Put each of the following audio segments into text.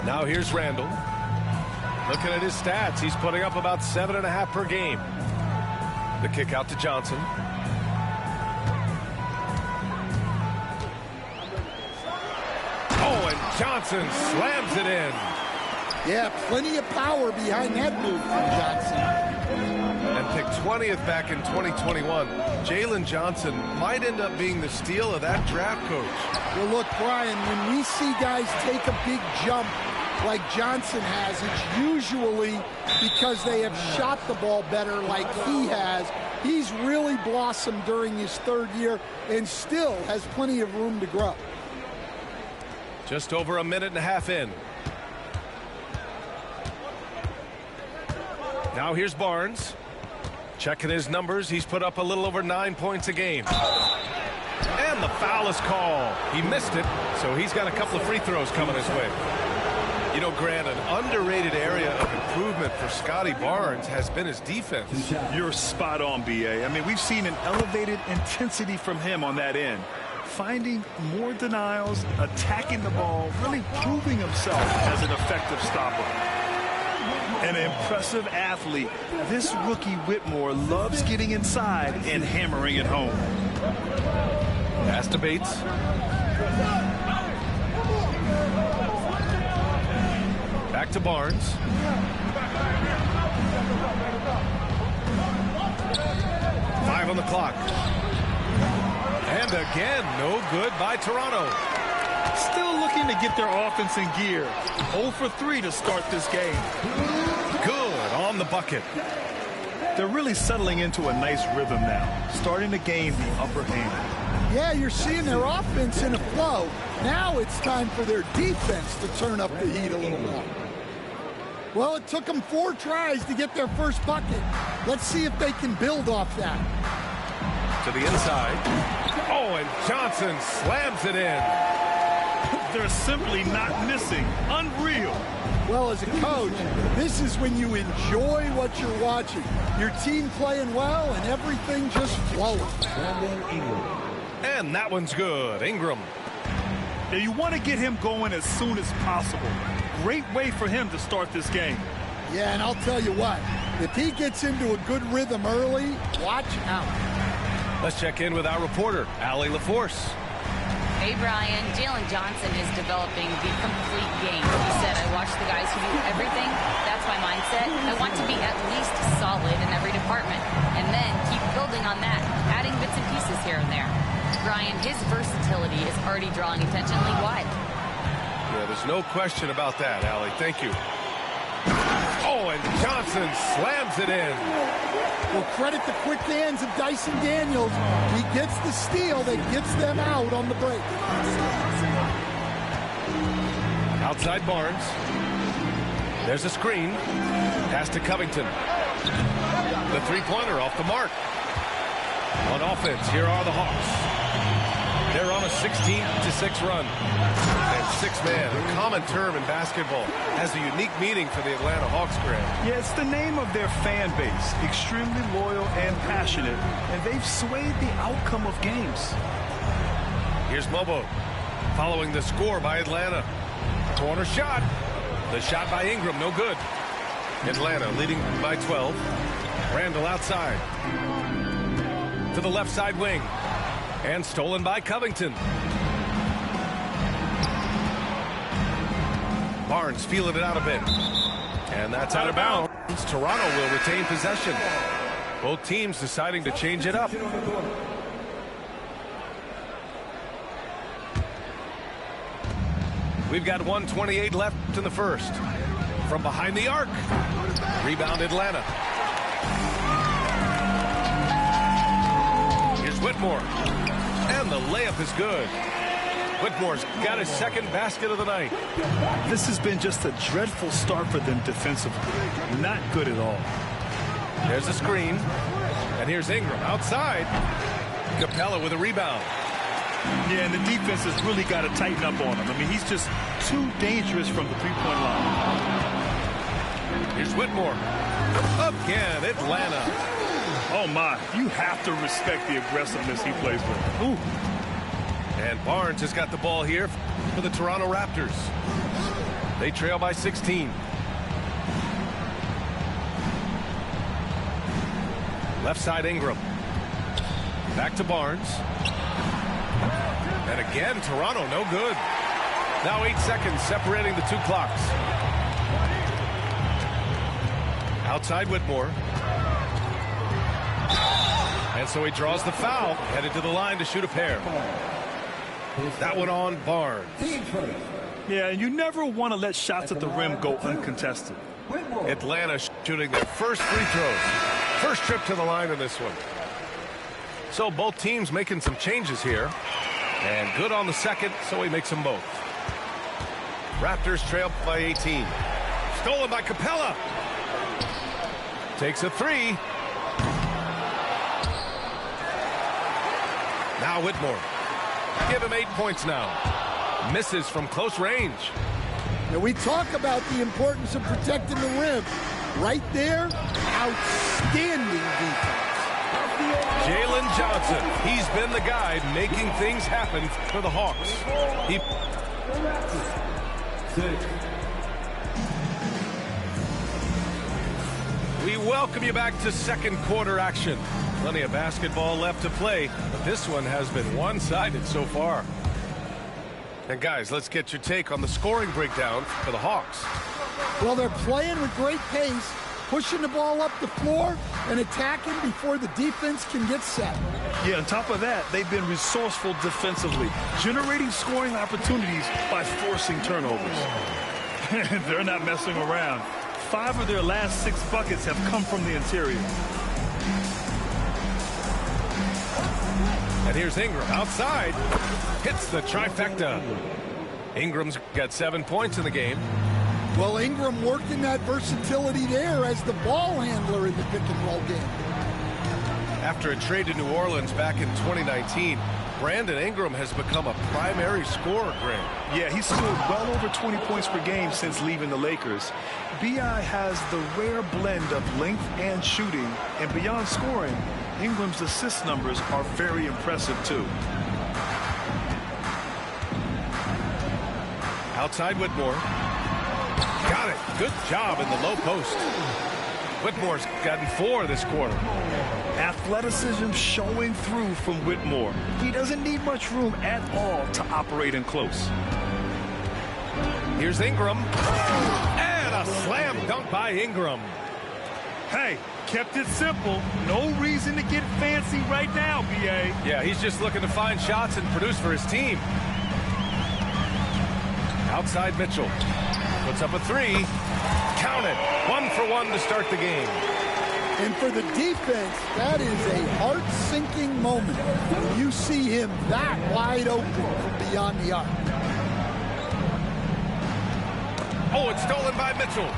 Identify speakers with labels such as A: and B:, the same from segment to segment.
A: Now here's Randall. Looking at his stats, he's putting up about 7.5 per game. The kick out to Johnson. Oh, and Johnson slams it in.
B: Yeah, plenty of power behind that move from Johnson.
A: And picked 20th back in 2021. Jalen Johnson might end up being the steal of that draft, Coach.
B: Well, look, Brian, when we see guys take a big jump like Johnson has, it's usually because they have shot the ball better like he has. He's really blossomed during his third year and still has plenty of room to grow.
A: Just over a minute and a half in. Now here's Barnes. Checking his numbers, he's put up a little over 9 points a game. And the foul is called. He missed it, so he's got a couple of free throws coming his way. You know, Grant, an underrated area of improvement for Scotty Barnes has been his defense.
C: You're spot on, B.A. I mean, we've seen an elevated intensity from him on that end. Finding more denials, attacking the ball, really proving himself as an effective stopper. An impressive athlete. This rookie Whitmore loves getting inside and hammering it home.
A: Pass to Bates. Back to Barnes. Five on the clock. And again, no good by Toronto.
C: Still looking to get their offense in gear. 0 for 3 to start this game.
A: Good on the bucket.
C: They're really settling into a nice rhythm now, starting to gain the upper hand.
B: Yeah, you're seeing their offense in a flow. Now it's time for their defense to turn up the heat a little more. Well, it took them 4 tries to get their first bucket. Let's see if they can build off that.
A: To the inside. Oh, and Johnson slams it in.
C: They're simply not missing. Unreal.
B: Well, as a coach, this is when you enjoy what you're watching. Your team playing well and everything just flowing.
A: And that one's good. Ingram.
C: Now you want to get him going as soon as possible. Great way for him to start this game.
B: Yeah, and I'll tell you what, if he gets into a good rhythm early, watch out.
A: Let's check in with our reporter, Allie LaForce.
D: Hey, Brian. Jalen Johnson is developing the complete game. He said, I watch the guys who do everything. That's my mindset. I want to be at least solid in every department and then keep building on that, adding bits and pieces here and there. Brian, his versatility is already drawing attention league-wide.
A: Yeah, there's no question about that, Allie. Thank you. Oh, and Johnson slams it in.
B: Well, credit the quick hands of Dyson Daniels. He gets the steal that gets them out on the break.
A: Outside Barnes. There's a screen. Pass to Covington. The three-pointer off the mark. On offense, here are the Hawks. They're on a 16-6 run. And six-man, a common term in basketball, has a unique meaning for the Atlanta Hawks, Grant.
C: Yeah, it's the name of their fan base. Extremely loyal and passionate. And they've swayed the outcome of games.
A: Here's Mobo. Following the score by Atlanta. Corner shot. The shot by Ingram, no good. Atlanta leading by 12. Randall outside. To the left side wing. And stolen by Covington. Barnes feeling it out a bit. And that's out of bounds. Toronto will retain possession. Both teams deciding to change it up. We've got 1:28 left in the first. From behind the arc. Rebound Atlanta. Here's Whitmore. And the layup is good. Whitmore's got his second basket of the night.
C: This has been just a dreadful start for them defensively. Not good at all.
A: There's a screen. And here's Ingram outside. Capella with a rebound.
C: Yeah, and the defense has really got to tighten up on him. I mean, he's just too dangerous from the three-point line.
A: Here's Whitmore. Again, Atlanta.
C: Oh, my. You have to respect the aggressiveness he plays with. Ooh.
A: And Barnes has got the ball here for the Toronto Raptors. They trail by 16. Left side Ingram. Back to Barnes. And again, Toronto, no good. Now 8 seconds separating the two clocks. Outside Whitmore. And so he draws the foul, headed to the line to shoot a pair. That one on Barnes.
C: Yeah, and you never want to let shots at the rim go uncontested.
A: Atlanta shooting their first free throws. First trip to the line in this one. So both teams making some changes here. And good on the second, so he makes them both. Raptors trail by 18. Stolen by Capella. Takes a three. Now Whitmore. Give him 8 points now. Misses from close range.
B: Now we talk about the importance of protecting the rim. Right there, outstanding defense.
A: Jalen Johnson. He's been the guy making things happen for the Hawks. We welcome you back to second quarter action. Plenty of basketball left to play, but this one has been one-sided so far. And guys, let's get your take on the scoring breakdown for the Hawks.
B: Well, they're playing with great pace, pushing the ball up the floor and attacking before the defense can get set.
C: Yeah, on top of that, they've been resourceful defensively, generating scoring opportunities by forcing turnovers. They're not messing around. 5 of their last 6 buckets have come from the interior.
A: And here's Ingram outside. Hits the trifecta. Ingram's got 7 points in the game.
B: Well, Ingram working that versatility there as the ball handler in the pick-and-roll game.
A: After a trade to New Orleans back in 2019, Brandon Ingram has become a primary scorer, Grant.
C: Yeah, he's scored well over 20 points per game since leaving the Lakers. B.I. has the rare blend of length and shooting, and beyond scoring, Ingram's assist numbers are very impressive, too.
A: Outside Whitmore. Got it. Good job in the low post. Whitmore's gotten 4 this quarter.
C: Athleticism showing through from Whitmore. He doesn't need much room at all to operate in close.
A: Here's Ingram. And a slam dunk by Ingram.
C: Hey, kept it simple. No reason to get fancy right now, B.A.
A: Yeah, he's just looking to find shots and produce for his team. Outside Mitchell. Puts up a 3. Count it. 1 for 1 to start the game.
B: And for the defense, that is a heart-sinking moment when you see him that wide open from beyond the arc.
A: Oh, it's stolen by Mitchell.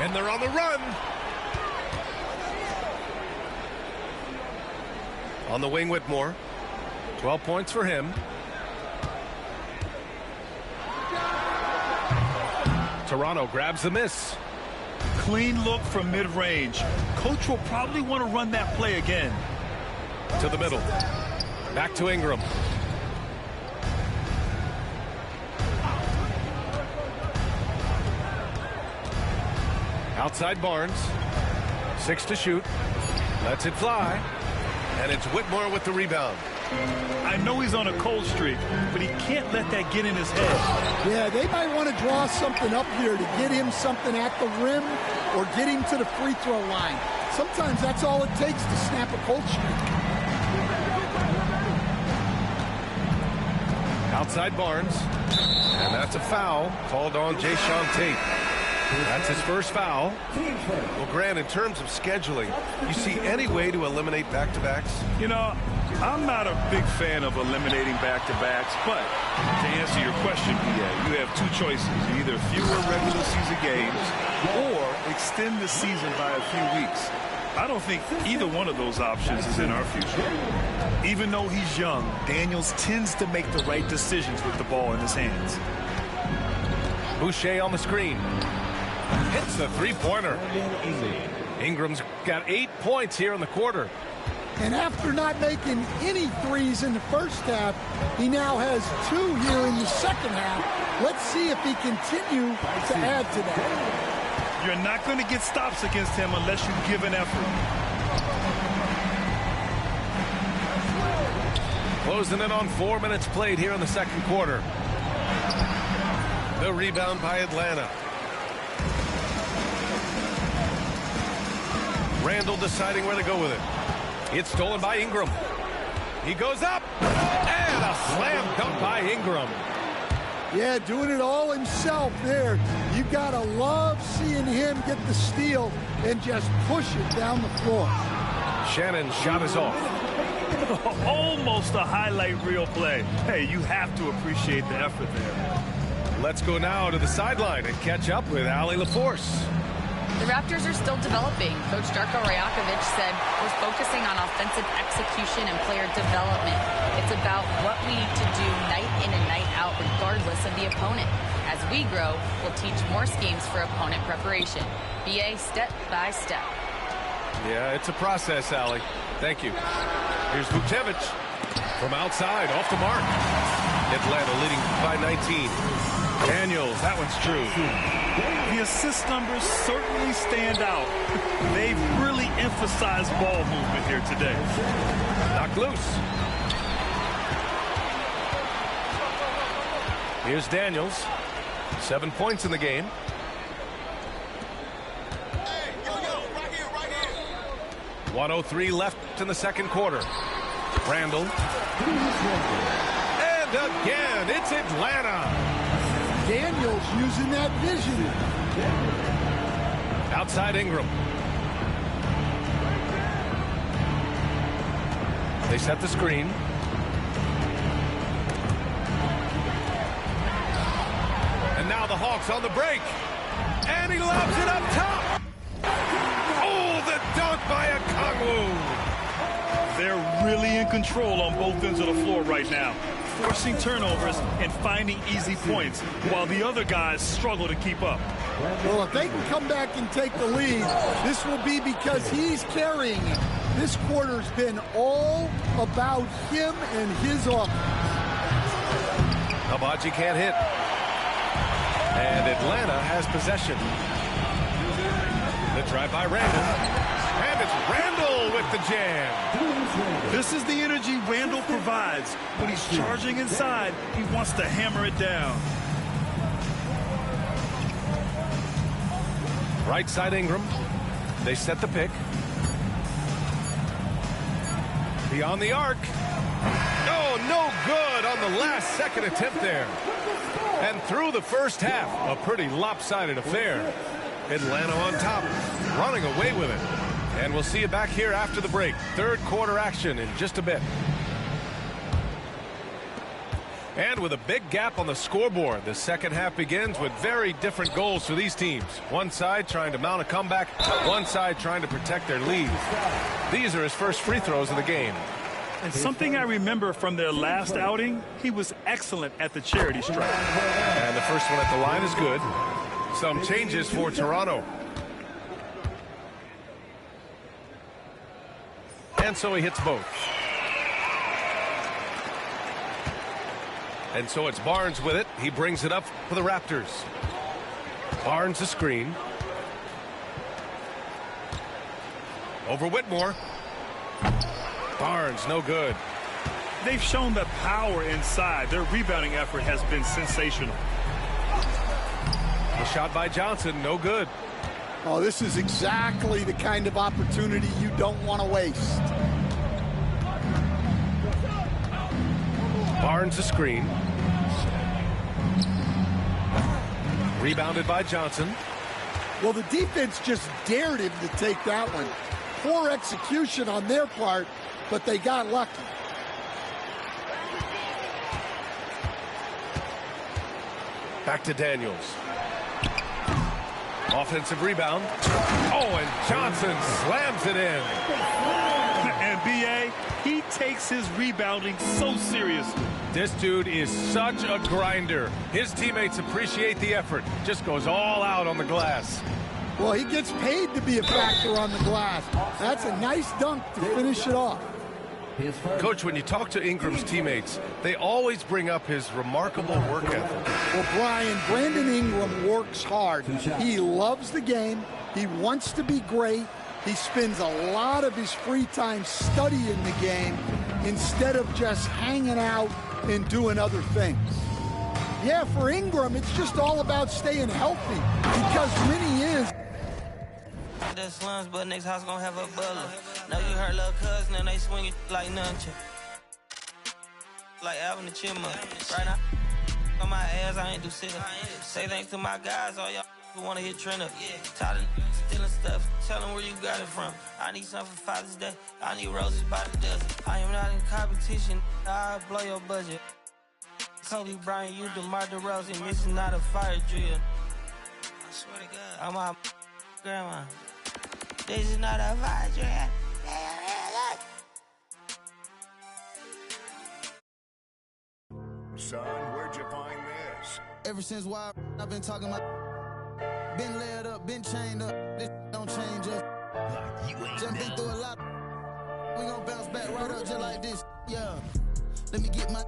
A: And they're on the run. On the wing, Whitmore. 12 points for him. Toronto grabs the miss.
C: Clean look from mid-range. Coach will probably want to run that play again.
A: To the middle. Back to Ingram. Outside Barnes. 6 to shoot. Lets it fly. And it's Whitmore with the rebound.
C: I know he's on a cold streak, but he can't let that get in his head.
B: Yeah, they might want to draw something up here to get him something at the rim or get him to the free throw line. Sometimes that's all it takes to snap a cold streak.
A: Outside Barnes. And that's a foul called on Jayshawn Tate. That's his first foul. Well, Grant, in terms of scheduling, you see any way to eliminate back-to-backs?
C: You know, I'm not a big fan of eliminating back-to-backs, but to answer your question, BA, you have 2 choices. Either fewer regular season games or extend the season by a few weeks. I don't think either one of those options is in our future. Even though he's young, Daniels tends to make the right decisions with the ball in his hands.
A: Boucher on the screen. Hits the three-pointer. Ingram's got 8 points here in the quarter.
B: And after not making any threes in the first half, he now has 2 here in the second half. Let's see if he continues to add to that.
C: You're not going to get stops against him unless you give an effort.
A: Closing in on 4 minutes played here in the second quarter. The rebound by Atlanta. Randall deciding where to go with it. It's stolen by Ingram. He goes up, and a slam dunk by Ingram.
B: Yeah, doing it all himself there. You gotta love seeing him get the steal and just push it down the floor.
A: Shannon's shot is off.
C: Almost a highlight reel play. Hey, you have to appreciate the effort there.
A: Let's go now to the sideline and catch up with Allie LaForce.
D: The Raptors are still developing. Coach Darko Rajakovic said we're focusing on offensive execution and player development. It's about what we need to do night in and night out regardless of the opponent. As we grow, we'll teach more schemes for opponent preparation. BA step by step.
A: Yeah, it's a process, Allie. Thank you. Here's Vucevic from outside, off the mark. Atlanta leading by 19. Daniels, that one's true.
C: The assist numbers certainly stand out. They've really emphasized ball movement here today.
A: Knocked loose. Here's Daniels. 7 points in the game.
E: Hey, yo, right here.
A: 1:03 left in the second quarter. Randall. And again, it's Atlanta.
B: Daniels using that vision.
A: Outside Ingram. They set the screen. And now the Hawks on the break. And he lobs it up top. Oh, the dunk by Okongwu.
C: They're really in control on both ends of the floor right now, forcing turnovers and finding easy points, while the other guys struggle to keep up.
B: Well, if they can come back and take the lead, this will be because he's carrying it. This quarter's been all about him and his offense.
A: Habaji can't hit. And Atlanta has possession. The drive by Randall. And it's Randall with the jam.
C: This is the energy Randall provides. When he's charging inside, he wants to hammer it down.
A: Right side Ingram. They set the pick. Beyond the arc. Oh, no good on the last second attempt there. And through the first half, a pretty lopsided affair. Atlanta on top, running away with it. And we'll see you back here after the break. Third quarter action in just a bit. And with a big gap on the scoreboard, the second half begins with very different goals for these teams. One side trying to mount a comeback, one side trying to protect their lead. These are his first free throws of the game.
C: And something I remember from their last outing, he was excellent at the charity stripe.
A: And the first one at the line is good. Some changes for Toronto. And so he hits both. And so it's Barnes with it. He brings it up for the Raptors. Barnes the screen. Over Whitmore. Barnes, no good.
C: They've shown the power inside. Their rebounding effort has been sensational.
A: The shot by Johnson, no good.
B: Oh, this is exactly the kind of opportunity you don't want to waste.
A: Barnes the screen. Rebounded by Johnson.
B: Well, the defense just dared him to take that one. Poor execution on their part, but they got lucky.
A: Back to Daniels. Offensive rebound. Oh, and Johnson slams it in.
C: And B.A., he takes his rebounding so seriously.
A: This dude is such a grinder. His teammates appreciate the effort. Just goes all out on the glass.
B: Well, he gets paid to be a factor on the glass. That's a nice dunk to finish it off.
A: Coach, when you talk to Ingram's teammates, they always bring up his remarkable work ethic.
B: Well, Brian, Brandon Ingram works hard. He loves the game. He wants to be great. He spends a lot of his free time studying the game instead of just hanging out and doing other things. Yeah, for Ingram, it's just all about staying healthy because when he is,
F: the slums, but next house gonna have a butler. Know you heard little cousin and they swing it like nunchuck. Like Alvin the Chipmunk. Right now, on my ass, I ain't do shit. Say thanks to my guys, all y'all who wanna hit trend up. Tired of stealing stuff. Tell them where you got it from. I need something for Father's Day. I need roses by the dozen. I am not in competition. I'll blow your budget. Kobe Bryant, you DeMar DeRozan, missing out a fire drill. I swear to God. I'm my grandma. This is not a fire drill.
E: Son, where'd you find this?
G: Ever since I've been talking my been laid up, been chained up. This don't change us.
E: Like you ain't
G: Just been through a lot. We gon' bounce back right up just like this. Yeah. Let me get my